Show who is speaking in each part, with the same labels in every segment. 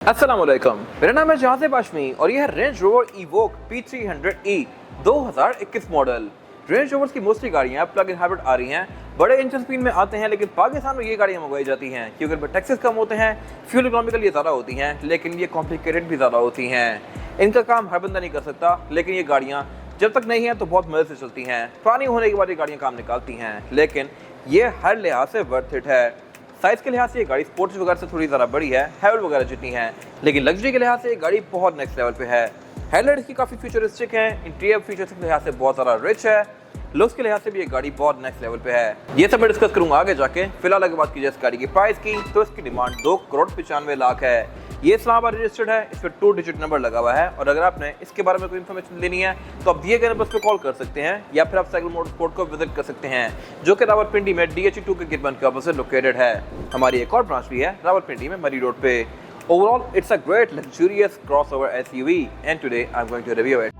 Speaker 1: अस्सलामुअलैकुम, मेरा नाम है जहाज़ बाशमी और यह है Range Rover Evoque P300e 2021 model. Range Rovers की मोस्टली गाड़ियाँ प्लग इन हाइब्रिड आ रही हैं, बड़े इंजन स्पीड में आते हैं, लेकिन पाकिस्तान में ये गाड़ियाँ मंगवाई जाती हैं क्योंकि इनमें टैक्सेस कम होते हैं, फ्यूल इकोनॉमिकल ये ज़्यादा होती हैं, लेकिन ये कॉम्प्लिकेटेड भी ज़्यादा होती हैं। इनका काम हर बंदा नहीं कर सकता, लेकिन ये गाड़ियाँ जब तक नहीं हैं तो बहुत मज़े से चलती हैं। पुरानी होने के बाद ये गाड़ियाँ काम निकालती हैं, लेकिन ये हर लिहाज से वर्थ इट है। साइज़ के लिहाज से ये गाड़ी स्पोर्ट्स वगैरह से थोड़ी ज़्यादा बड़ी है, हैवल वगैरह जितनी है, लेकिन लग्जरी के लिहाज से ये गाड़ी बहुत नेक्स्ट लेवल पे है। हेडलाइट्स की काफ़ी फ्यूचरिस्टिक है, इंटीरियर फीचर्स के लिहाज से बहुत ज़्यादा रिच है, लुक्स के लिहाज से भी ये गाड़ी बहुत नेक्स्ट लेवल पे है। ये सब मैं डिस्कस करूंगा आगे जाके। फिलहाल अगर बात की जाए इस गाड़ी की प्राइस की, तो इसकी डिमांड 2,95,00,000 है। ये इस्लामाबाद रजिस्टर्ड है, इस पर 2 डिजिट नंबर लगा हुआ है, और अगर आपने इसके बारे में कोई इन्फॉर्मेशन लेनी है तो आप दिए गए नंबर पर कॉल कर सकते हैं, या फिर आप साइकिल मोटरस्पोर्ट को विजिट कर सकते हैं, जो कि रावलपिंडी में DHE2 के गेट 1 के ऑपोजिट लोकेटेड है। हमारी एक और ब्रांच भी है रावलपिंडी में मरी रोड पे। Overall, it's a great luxurious crossover SUV, and today I'm going to review it.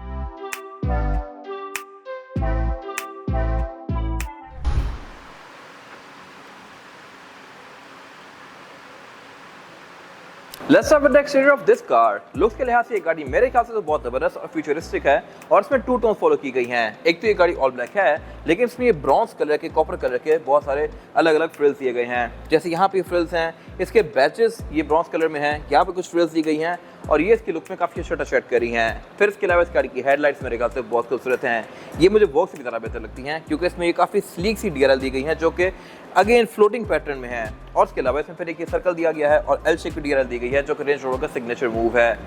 Speaker 1: Let's start with the exterior of this car. Looks के लिहाज से ये गाड़ी मेरे ख्याल से तो बहुत ज़बरदस्त और फ्यूचरिस्टिक है, और इसमें 2 टोन फॉलो की गई हैं। एक तो ये गाड़ी ऑल ब्लैक है, लेकिन इसमें ये ब्रॉन्ज कलर के, कॉपर कलर के बहुत सारे अलग अलग फ्रिल्स दिए गए हैं। जैसे यहाँ पे फ्रिल्स हैं, इसके बैचेस ये ब्रॉन्ज कलर में हैं, यहाँ पे कुछ फ्रिल्स दी गई हैं, और ये इसकी लुक में काफ़ी अच्छा टच कर रही हैं। फिर इसके अलावा इस गाड़ी की हेडलाइट्स मेरे ख्याल से बहुत खूबसूरत हैं। ये मुझे वॉक से भी ज़्यादा बेहतर लगती हैं, क्योंकि इसमें ये काफ़ी स्लीक सी DRL दी गई हैं, जो कि अगेन फ्लोटिंग पैटर्न में है। और इसके अलावा इसमें फिर एक सर्कल दिया गया है और L शेप की DRL दी गई है, जो कि रेंज रोवर का सिग्नेचर मूव है।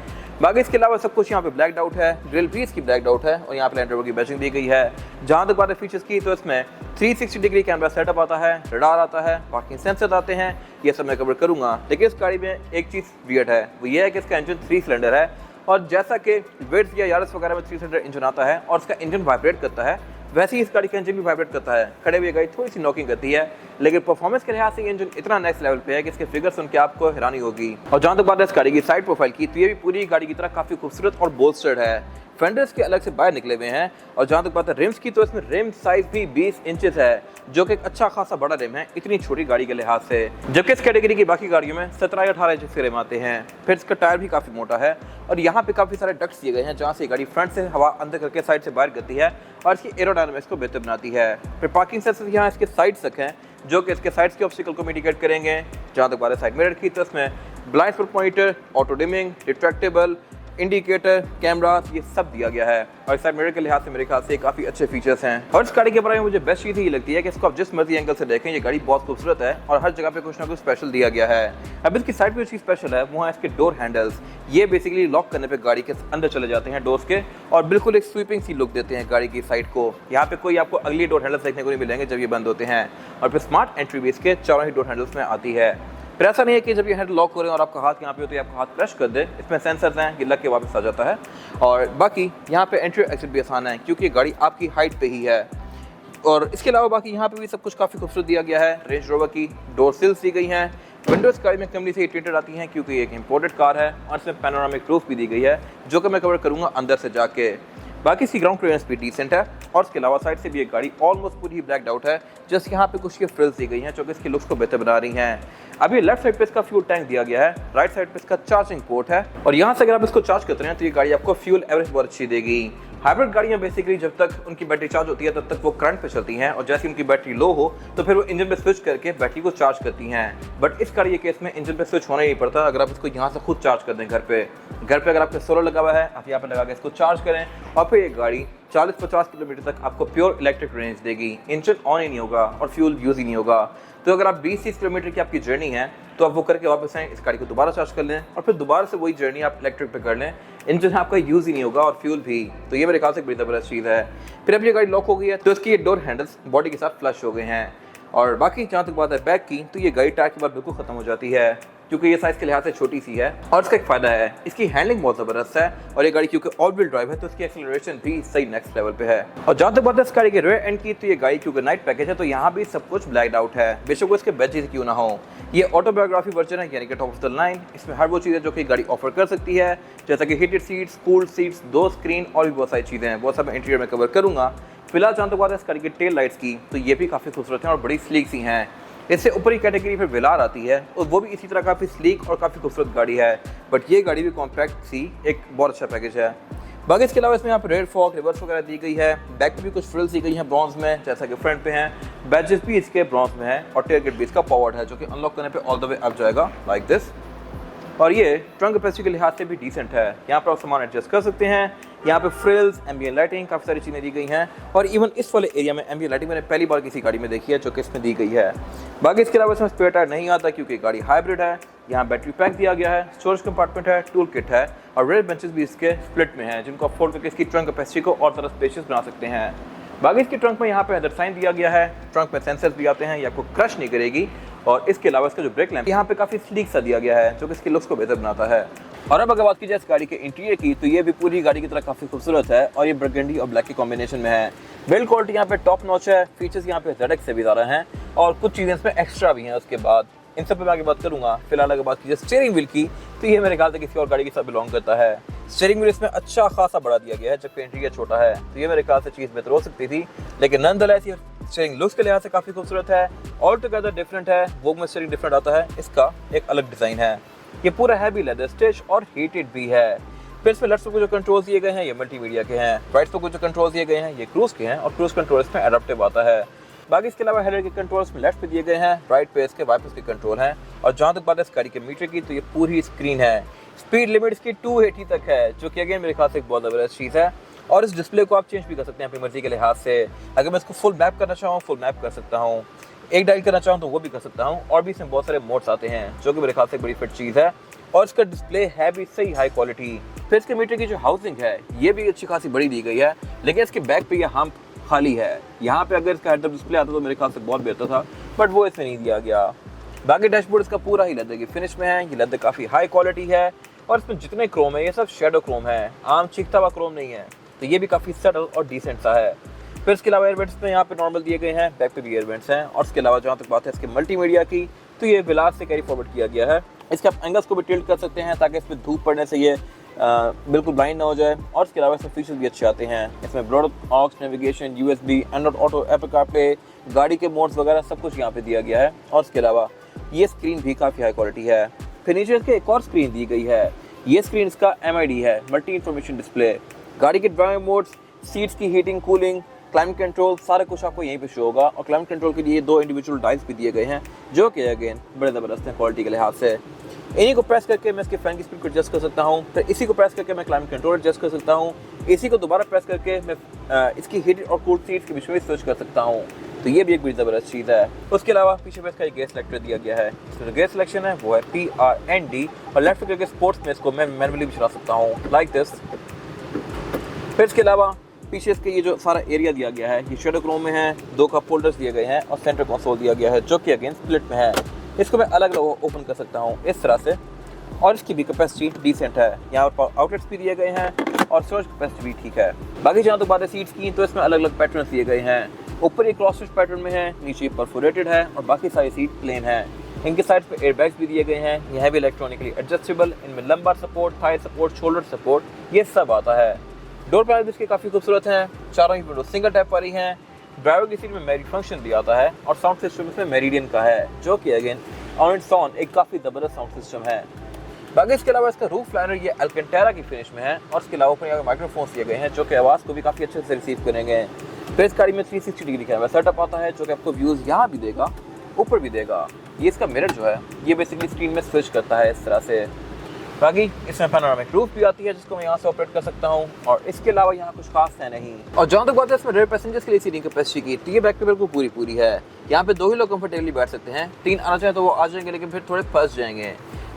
Speaker 1: बाकी इसके अलावा सब कुछ यहाँ पे ब्लैक आउट है, ग्रिल भी इसकी ब्लैक आउट है, और यहाँ पे लैंड रोवर की बैचिंग दी गई है। जहाँ तक बात है फीचर्स की, तो इसमें 360 डिग्री कैमरा सेटअप आता है, रडार आता है, पार्किंग सेंसर आते हैं, ये सब मैं कवर करूँगा। लेकिन इस गाड़ी में एक चीज़ वियर्ड है, वो ये है कि इसका इंजन 3 सिलेंडर है, और जैसा कि विड्स या यारिस वगैरह में 3 सिलेंडर इंजन आता है और इसका इंजन वाइब्रेट करता है, वैसे ही इस गाड़ी का इंजन भी वाइब्रेट करता है। खड़े हुए गाड़ी थोड़ी सी नॉकिंग करती है, लेकिन परफॉर्मेंस के लिहाज से ये इंजन इतना नेक्स्ट लेवल पे है कि इसके फिगर सुन के आपको हैरानी होगी। और जहाँ तक बात है इस गाड़ी की साइड प्रोफाइल की, तो ये भी पूरी गाड़ी की तरह काफ़ी खूबसूरत और बोल्स्टर्ड है। फेंडर्स के अलग से बाहर निकले हुए हैं, और जहाँ तक बात है रिम्स की, तो इसमें रिम साइज भी 20 इंचेस है, जो कि एक अच्छा खासा बड़ा रिम है इतनी छोटी गाड़ी के लिहाज से। जबकि इस कैटेगरी की बाकी गाड़ियों में 17 या 18 इंचेस के रिम आते हैं। फिर इसका टायर भी काफ़ी मोटा है, और यहाँ पे काफ़ी सारे डक्ट्स दिए गए हैं, जहाँ से गाड़ी फ्रंट से हवा अंदर करके साइड से बाहर करती है, और इसकी एरोडायनामिक्स को बेहतर बनाती है। फिर पार्किंग सेंसर यहाँ इसके साइड तक हैं, जो कि इसके साइड्स के ऑब्स्टिकल को मिटिगेट करेंगे। जहाँ तक बात है साइड मिरर की, तो इसमें blind spot pointer, auto dimming, retractable, indicator, camera, ये सब दिया गया है, और साइड मिरर के लिहाज से मेरे ख्याल से काफ़ी अच्छे फीचर्स हैं। और इस गाड़ी के बारे में मुझे बेस्ट चीज़ ये लगती है कि इसको आप जिस मर्जी एंगल से देखें, ये गाड़ी बहुत खूबसूरत है, और हर जगह पे कुछ ना कुछ स्पेशल दिया गया है। अब इसकी साइड पे जो चीज़ स्पेशल है वो है इसके डोर हैंडल्स। ये बेसिकली लॉक करने पे गाड़ी के अंदर चले जाते हैं डोर्स के, और बिल्कुल एक स्वीपिंग सी लुक देते हैं गाड़ी की साइड को। यहाँ पे कोई आपको अगली डोर हैंडल्स देखने को नहीं मिलेंगे जब ये बंद होते हैं। और फिर स्मार्ट एंट्री भी इसके चारों ही डोर हैंडल्स में आती है। फिर ऐसा नहीं है कि जब ये हैंडल लॉक हो रहे हैं और आपका हाथ यहाँ पे हो तो ये आपका हाथ प्रेस कर दे, इसमें सेंसर्स हैं, ये लग के वापस आ जाता है। और बाकी यहाँ पे एंट्री एग्जिट भी आसान है, क्योंकि गाड़ी आपकी हाइट पे ही है। और इसके अलावा बाकी यहाँ पे भी सब कुछ काफ़ी खूबसूरत दिया गया है। रेंज रोवर की डोर सिल्स दी गई हैं, विंडोज गाड़ी में कंपनी से टिंटेड आती हैं, क्योंकि एक इंपोर्टेड कार है, और इसमें पैनोरामिक रूफ भी दी गई है, जो कि मैं कवर करूँगा अंदर से जाके। बाकी इसकी ग्राउंड क्लियरेंस भी डिसेंट है, और इसके अलावा साइड से भी एक गाड़ी ऑलमोस्ट पूरी ही ब्लैक आउट है। जस्ट यहाँ पे कुछ ये फ्रिल्स दी गई हैं, जो कि इसकी लुक्स को बेहतर बना रही हैं। अभी लेफ्ट साइड पे इसका फ्यूल टैंक दिया गया है, राइट साइड पे इसका चार्जिंग पोर्ट है, और यहाँ से अगर आप इसको चार्ज करते हैं तो ये गाड़ी आपको फ्यूल एवरेज बहुत अच्छी देगी। हाइब्रिड गाड़ियाँ बेसिकली जब तक उनकी बैटरी चार्ज होती है तब तक वो करंट पे चलती हैं, और जैसे उनकी बैटरी लो हो तो फिर वो इंजन पे स्विच करके बैटरी को चार्ज करती हैं। बट इस गाड़ी के केस में इंजन पे स्विच होना ही नहीं पड़ता, अगर आप इसको यहाँ से खुद चार्ज कर दें घर पे अगर आपके सोलर लगा हुआ है, आप यहाँ पे लगा के इसको चार्ज करें, और फिर ये गाड़ी 40-50 किलोमीटर तक आपको प्योर इलेक्ट्रिक रेंज देगी। इंजन ऑन ही नहीं होगा और फ्यूल यूज़ ही नहीं होगा। तो अगर आप 20-30 किलोमीटर की आपकी जर्नी है, तो आप वो करके वापस आएँ, इस गाड़ी को दोबारा चार्ज कर लें, और फिर दोबारा से वही जर्नी आप इलेक्ट्रिक पे कर लें। इंजन आपका यूज़ ही नहीं होगा और फ्यूल भी। तो ये मेरे ख्याल से बड़ी ज़बरदस्त चीज़ है। फिर अब ये गाड़ी लॉक हो गई है, तो इसकी ये डोर हैंडल्स बॉडी के साथ फ्लश हो गए हैं। और बाकी जहाँ तक बात है बैक की, तो ये गाड़ी टायर के बाद बिल्कुल ख़त्म हो जाती है, क्योंकि ये साइज़ के लिहाज से छोटी सी है। और इसका एक फ़ायदा है, इसकी हैंडलिंग बहुत ज़बरदस्त है, और ये गाड़ी क्योंकि ऑल व्हील ड्राइव है तो इसकी एक्सेलरेशन भी सही नेक्स्ट लेवल पे है। और जहाँ तक बात है इस गाड़ी के रेयर एंड की, तो ये गाड़ी क्योंकि नाइट पैकेज है, तो यहाँ भी सब कुछ ब्लैक आउट है, बेशक वो इसके बैचेस क्यों ना हो। ये ऑटोबायोग्राफी वर्जन है, यानी कि टॉप ऑफ द लाइन। इसमें हर वो चीज़ है जो कि गाड़ी ऑफर कर सकती है, जैसा कि heated seats, cooled seats, 2 screen, और भी बहुत सारी चीज़ें हैं, वो सब इंटीरियर में कवर करूँगा। फिलहाल जहाँ तक बात है इस गाड़ी की टेल लाइट्स की, तो ये भी काफ़ी खूबसूरत हैं और बड़ी स्लीक सी हैं। इससे ऊपरी कैटेगरी फिर वेलार आती है और वो भी इसी तरह काफ़ी स्लीक और काफ़ी खूबसूरत गाड़ी है, बट ये गाड़ी भी कॉम्पैक्ट सी एक बहुत अच्छा पैकेज है। बाकी इसके अलावा इसमें यहाँ पे रेड फॉग रिवर्स वगैरह दी गई है, बैक पे भी कुछ फ्रिल्स दी गई हैं ब्रॉन्ज में जैसा कि फ्रंट पे हैं, बैजेस भी इसके ब्रॉन्ज में है और टेलगेट भी इसका पावर्ड है जो कि अनलॉक करने पे ऑल द वे अप जाएगा लाइक दिस। और ये ट्रंक कैपेसिटी के लिहाज से भी डिसेंट है, यहाँ पर आप सामान एडजस्ट कर सकते हैं। यहाँ पे फ्रिल्स, एम्बिएंट लाइटिंग, काफ़ी सारी चीज़ें दी गई हैं और इवन इस वाले एरिया में एम्बिएंट लाइटिंग मैंने पहली बार किसी गाड़ी में देखी है जो कि इसमें दी गई है। बाकी इसके अलावा इसमें स्पेयर टायर नहीं आता क्योंकि गाड़ी हाइब्रिड है। यहाँ बैटरी पैक दिया गया है, स्टोरेज कंपार्टमेंट है, टूल किट है और रेयर बेंचेस भी इसके स्प्लिट में हैं जिनको आप फोल्ड करके इसकी ट्रंक कैपेसिटी को और ज़्यादा स्पेशियस बना सकते हैं। बाकी इसके ट्रंक में यहाँ पे अदर साइन दिया गया है, ट्रंक में सेंसर्स भी आते हैं, ये आपको क्रश नहीं करेगी। और इसके अलावा इसका जो ब्रेक लैंप यहाँ पे काफ़ी स्लीक सा दिया गया है जो कि इसके लुक्स को बेहतर बनाता है। और अब अगर बात की जाए इस गाड़ी के इंटीरियर की तो ये भी पूरी गाड़ी की तरह काफ़ी खूबसूरत है और ये बर्गंडी और ब्लैक के कॉम्बिनेशन में है। बिल्ड क्वालिटी यहाँ पे टॉप नॉच है, फीचर्स यहाँ पे ZX से भी ज़्यादा हैं और कुछ चीज़ें इसमें एक्स्ट्रा भी हैं। उसके बाद इन सब पे मैं आगे बात करूँगा। फिलहाल अगर बात की जाए स्टीयरिंग व्हील की तो ये मेरे ख्याल से किसी और गाड़ी के साथ बिलोंग करता है। स्टीयरिंग व्हील इसमें अच्छा खासा बढ़ा दिया गया है जबकि इंटीरियर छोटा है, तो ये मेरे ख्याल से चीज़ बेहतर हो सकती थी, लेकिन नॉनदलेस ये स्टीयरिंग लुक्स के लिहाज से काफ़ी खूबसूरत है। ऑल टुगेदर डिफरेंट है, वो में स्टीयरिंग डिफरेंट आता है, इसका एक अलग डिज़ाइन है। ये पूरा हैवी लेदर स्टिच और हीटेड भी है। फिर इसमें लेफ्ट को जो कंट्रोल्स दिए गए हैं ये मल्टीमीडिया के हैं, राइट को जो कंट्रोल्स दिए गए हैं ये क्रूज के हैं और क्रूज कंट्रोल इसमें एडाप्टिव आता है। बाकी इसके अलावा हेडर के कंट्रोल्स में लेफ्ट पे दिए गए हैं, राइट पे इसके वाइपर्स के कंट्रोल हैं और जहाँ तक बात है इस गाड़ी के मीटर की तो ये पूरी स्क्रीन है। स्पीड लिमिट इसकी 280 तक है जो कि अगेन मेरे ख्याल से एक बहुत ज़बरदस्त चीज़ है और इस डिस्प्ले को आप चेंज भी कर सकते हैं अपनी मर्जी के लिहाज से। अगर मैं इसको फुल मैप करना चाहूँ फुल मैप कर सकता हूँ, एक डायल करना चाहूँ तो वो भी कर सकता हूँ और भी इसमें बहुत सारे मोड्स आते हैं जो कि मेरे ख्याल से एक बड़ी फिट चीज़ है और इसका डिस्प्ले है भी सही हाई क्वालिटी। फिर इसके मीटर की जो हाउसिंग है ये भी अच्छी खासी बड़ी दी गई है, लेकिन इसके बैक पे ये हम्प खाली है। यहाँ पे अगर इसका हेड अप डिस्प्ले आता तो मेरे ख्याल से बहुत बेहतर था, बट वो इसमें नहीं दिया गया। बाकी डैशबोर्ड इसका पूरा ही लेदर की फिनिश में है, ये लेदर काफ़ी हाई क्वालिटी है और इसमें जितने क्रोम है ये सब शेडो क्रोम है, आम चीखता हुआ क्रोम नहीं है, तो ये भी काफ़ी सटल और डिसेंट सा है। फिर इसके अलावा एयरवेंट्स में यहाँ पे नॉर्मल दिए गए हैं, बैक पे भी एयरवेंट्स हैं और इसके अलावा जहाँ तक बात है इसके मल्टीमीडिया की तो ये वेलार से कैरी फॉरवर्ड किया गया है। इसके आप एंगल्स को भी टिल्ट कर सकते हैं ताकि इसमें धूप पड़ने से ये बिल्कुल ब्लाइंड ना हो जाए और इसके अलावा इसमें फीचर्स भी अच्छे आते हैं। इसमें Bluetooth, aux, navigation, USB, Android auto, Apple CarPlay, गाड़ी के मोड्स वगैरह सब कुछ यहाँ पे दिया गया है और इसके अलावा ये स्क्रीन भी काफ़ी हाई क्वालिटी है। फिर नीचे इसके एक और स्क्रीन दी गई है, ये स्क्रीन इसका MID है, मल्टी इंफॉर्मेशन डिस्प्ले। गाड़ी के ड्राइविंग मोड्स, सीट्स की हीटिंग, कूलिंग, क्लाइमेट कंट्रोल सारा कुछ आपको यहीं पे शो होगा और क्लाइमेट कंट्रोल के लिए 2 इंडिविजुअल डायल्स भी दिए गए हैं जो कि अगेन बड़े ज़बरदस्त हैं क्वालिटी के लिहाज से। इन्हीं को प्रेस करके मैं इसके फैन की स्पीड को एडजस्ट कर सकता हूँ, फिर इसी को प्रेस करके मैं क्लाइमेट कंट्रोल एडजस्ट कर सकता हूँ, इसी को दोबारा प्रेस करके मैं इसकी हीटेड और कूल्ड सीट्स के बीच में स्विच कर सकता हूँ, तो ये भी एक बड़ी ज़बरदस्त चीज़ है। उसके अलावा पीछे में इसका एक गेयर सेलेक्टर दिया गया है, इसमें जो गेयर सिलेक्शन है वो है PRND और लेफ्ट करके स्पोर्ट्स में इसको मैं मैनुअली भी चला सकता हूँ लाइक दिस। फिर इसके अलावा पीछे इसके ये जो सारा एरिया दिया गया है ये शेडो क्रोम में है, 2 कप होल्डर्स दिए गए हैं और सेंटर कंसोल दिया गया है जो कि अगेन स्प्लिट में है। इसको मैं अलग अलग ओपन कर सकता हूँ इस तरह से और इसकी भी कैपेसिटी डिसेंट है, यहाँ पर आउटलेट्स भी दिए गए हैं और स्टोरेज कैपेसिटी भी ठीक है। बाकी जहाँ तो बात है सीट्स की तो इसमें अलग अलग पैटर्न दिए गए हैं, ऊपर ये क्रॉस स्टिच पैटर्न में है, नीचे परफोरेटेड है और बाकी सारी सीट प्लेन है। इनके साइड पे एयरबैग्स भी दिए गए हैं, यह भी इलेक्ट्रॉनिकली एडजस्टेबल, इनमें lumbar support, Thai support, shoulder support ये सब आता है। डोर पैनल इसके काफ़ी खूबसूरत हैं, चारों ही विंडो सिंगल टैप वाली हैं। ड्राइवर की सीट में मेरी फंक्शन भी आता है और साउंड सिस्टम इसमें मेरिडियन का है जो कि अगेन ऑन इट्स ऑन एक काफ़ी ज़बरदस्त साउंड सिस्टम है। बाकी इसके अलावा इसका रूफ लाइनर ये अल्केंटेरा की फिनिश में है और इसके अलावा ऊपर यहाँ माइक्रोफोन्स दिए गए हैं जो कि आवाज़ को भी काफ़ी अच्छे से रिसीव करेंगे। फिर इस गाड़ी में 360 डिग्री कैमरा सेटअप आता है जो कि आपको व्यूज़ यहाँ भी देगा, ऊपर भी देगा। ये इसका मिरर जो है ये बेसिकली स्क्रीन में स्विच करता है इस तरह से। बाकी इसमें पैनोरामिक रूफ भी आती है जिसको मैं यहाँ से ऑपरेट कर सकता हूँ और इसके अलावा यहाँ कुछ खास है नहीं। और जहाँ तक बात है इसमें रेयर पैसेंजर्स के लिए सीटिंग कैपेसिटी की तो ये बैक पे बिल्कुल पूरी है, यहाँ पे 2 ही लोग कंफर्टेबली बैठ सकते हैं, 3 आना चाहे तो वो आ जाएंगे लेकिन फिर थोड़े फंस जाएंगे।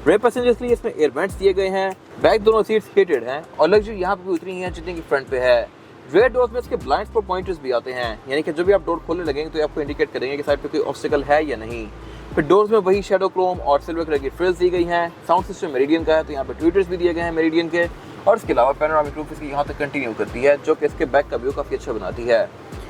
Speaker 1: रेयर पैसेंजर्स के लिए इसमें एयर वेंट्स दिए गए हैं, बैक दोनों सीट्स हीटेड हैं और लग्जरी यहाँ पे भी उतनी ही है जितनी की फ्रंट पे है। रेयर डोर्स में इसके ब्लाइंड स्पॉट पॉइंटर्स भी आते हैं, यानी कि जब भी आप डोर खोलने लगेंगे तो आपको इंडिकेट करेंगे कि साइड पे कोई ऑब्स्टिकल है या नहीं। फिर डोर्स में वही शेडो क्रोम और सिल्वर कलर की फ्रिल्स दी गई हैं। साउंड सिस्टम मेरिडियन का है तो यहाँ पे ट्विटर्स भी दिए गए हैं मेरिडियन के और इसके अलावा पैनोरामिक रूफ इसकी यहाँ तक कंटिन्यू करती है जो कि इसके बैक का व्यू काफ़ी अच्छा बनाती है।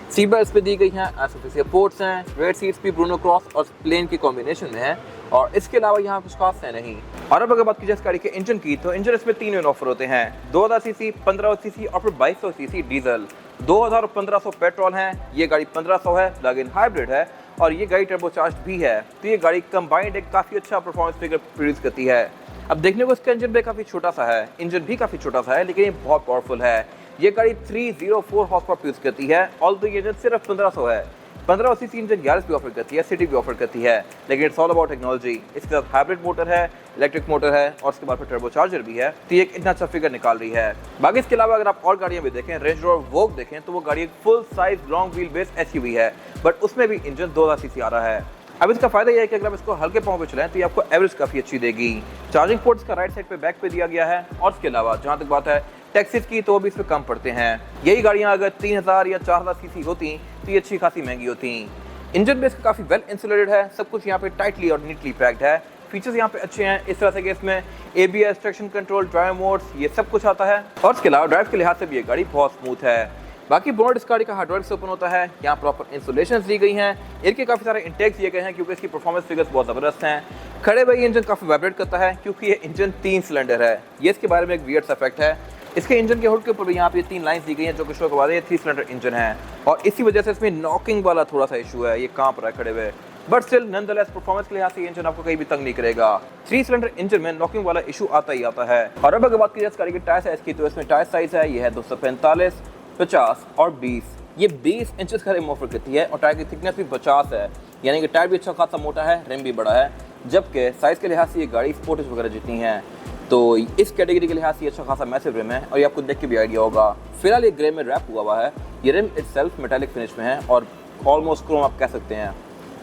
Speaker 1: सीट बेल्ट पे दी गई हैं, एसोफिसियल पोर्ट्स हैं, रेयर सीट्स भी ब्रूनो क्रॉस और प्लेन के कॉम्बिनेशन में है और इसके अलावा यहाँ कुछ खास है नहीं। और अब अगर बात की जाए इस गाड़ी के इंजन की तो इंजन इसमें 3 ऑफर होते हैं, 2000 सीसी, 1500 सीसी और फिर 2200 सीसी डीजल। 2000 और 1500 पेट्रोल है, ये गाड़ी 1500 है, प्लग इन हाइब्रिड है और ये गाड़ी टर्बोचार्ज्ड भी है, तो ये गाड़ी कंबाइंड एक काफ़ी अच्छा परफॉर्मेंस फिगर प्रोड्यूस करती है। अब देखने को इसका इंजन भी काफ़ी छोटा सा है, इंजन भी काफ़ी छोटा सा है, लेकिन ये बहुत पावरफुल है। ये गाड़ी 304 हॉर्स पावर प्रोड्यूस करती है, ऑल्दो ये इंजन सिर्फ 1500 है। 15 सीसी इंजन यारिस भी ऑफर करती है, सिटी भी ऑफर करती है, लेकिन इट्स ऑल अबाउट टेक्नोलॉजी। इसके साथ हाइब्रिड मोटर है, इलेक्ट्रिक मोटर है और उसके बाद फिर टर्बोचार्जर भी है, तो ये एक इतना अच्छा फिगर निकाल रही है। बाकी इसके अलावा अगर आप और गाड़ियां भी देखें, रेंज रोवर वोग देखें, तो वो गाड़ी एक full size long wheel base SUV है, बट उसमें भी इंजन 2000 सीसी आ रहा है। अब इसका फायदा यह है कि अगर आप इसको हल्के पाँव पे चलाएं तो ये आपको एवरेज काफी अच्छी देगी। चार्जिंग पोर्ट्स का राइट साइड पे बैक पे दिया गया है, और इसके अलावा जहां तक बात है टैक्सीज की, तो वो भी इसमें कम पड़ते हैं। यही गाड़ियां अगर 3000 या 4000 सीसी होती तो ये अच्छी खासी महंगी होती। इंजन बेस काफी वेल इंसुलेटेड है, सब कुछ यहाँ पे टाइटली और नीटली पैक्ड है। फीचर्स यहाँ पे अच्छे हैं, इस तरह से कि इसमें ABS, traction control, drive modes, ये सब कुछ आता है, और इसके अलावा ड्राइव के लिहाज से भी ये गाड़ी बहुत स्मूथ है। बाकी बोनट इस गाड़ी का हाइड्रोलिक से ओपन होता है, यहाँ प्रॉपर इंसुलेशन दी गई हैं, एयर के काफ़ी सारे इंटेक्स दिए गए हैं क्योंकि इसकी परफॉर्मेंस फिगर्स बहुत ज़बरदस्त हैं। खड़े हुए इंजन काफ़ी वाइब्रेट करता है क्योंकि ये इंजन 3 सिलेंडर है, ये इसके बारे में एक वियर्ड इफेक्ट है। इसके इंजन के हुड के ऊपर भी यहाँ पे 3 लाइंस दी गई हैं जो कि शो करवा रही है 3 सिलेंडर इंजन है, और इसी वजह से इसमें नॉकिंग वाला थोड़ा सा इशू है, ये कांप रहा है खड़े हुए, बट स्टिल नॉनदलेस परफॉर्मेंस के लिहाज से इंजन आपको कहीं भी तंग नहीं करेगा। 3 सिलेंडर इंजन में नॉकिंग वाला इशू आता ही आता है। और अब अगर बात की जाए इस गाड़ी के टायर साइज की, तो इसमें टायर साइज है, ये है 245, 50 और 20। ये 20 इंचेस का रिम ऑफर करती है और टायर की थिकनेस भी 50 है, यानी कि टायर भी अच्छा खासा मोटा है, रिम भी बड़ा है, जबकि साइज के लिहाज से ये गाड़ी स्पोर्टेज वगैरह जितनी है, तो इस कैटेगरी के लिहाज से अच्छा खासा मैसिव रिम है, और ये आपको देख के भी आइडिया होगा। फिलहाल ये ग्रे में रैप हुआ हुआ है, ये रिम इटसेल्फ मेटालिक फिनिश में है और ऑलमोस्ट क्रोम आप कह सकते हैं।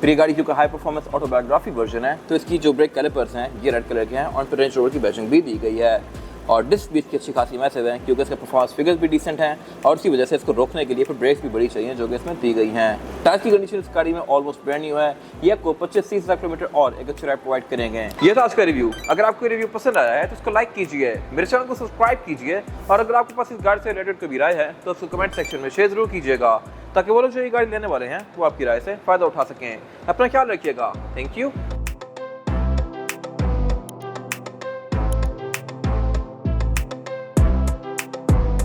Speaker 1: फिर ये गाड़ी क्योंकि हाई परफॉर्मेंस ऑटोबायोग्राफी वर्जन है, तो इसकी जो ब्रेक कैलिपर्स हैं ये रेड कलर के हैं, और फिर रेंज रोवर की बैजिंग भी दी गई है, और डिस्क भी इसकी अच्छी खासी मैसिव है क्योंकि इसके परफॉर्मेंस फिगर्स भी डिसेंट हैं, और उसी वजह से इसको रोकने के लिए फिर ब्रेक्स भी बड़ी चाहिए जो कि इसमें दी गई हैं। टायर की कंडीशन इस गाड़ी में ऑलमोस्ट ब्रांड न्यू है, ये आपको 25-30 हज़ार किलोमीटर और एक अच्छी राइड प्रोवाइड करेंगे। ये था आज का रिव्यू। अगर आपको रिव्यू पसंद आया है तो इसको लाइक कीजिए, मेरे चैनल को सब्सक्राइब कीजिए, और अगर आपके पास इस गाड़ी से रिलेटेड कोई राय है तो उसको कमेंट सेक्शन में शेयर जरूर कीजिएगा, ताकि वो लोग जो ये गाड़ी लेने वाले हैं वो आपकी राय से फायदा उठा सकें। अपना ख्याल रखिएगा। Thank you.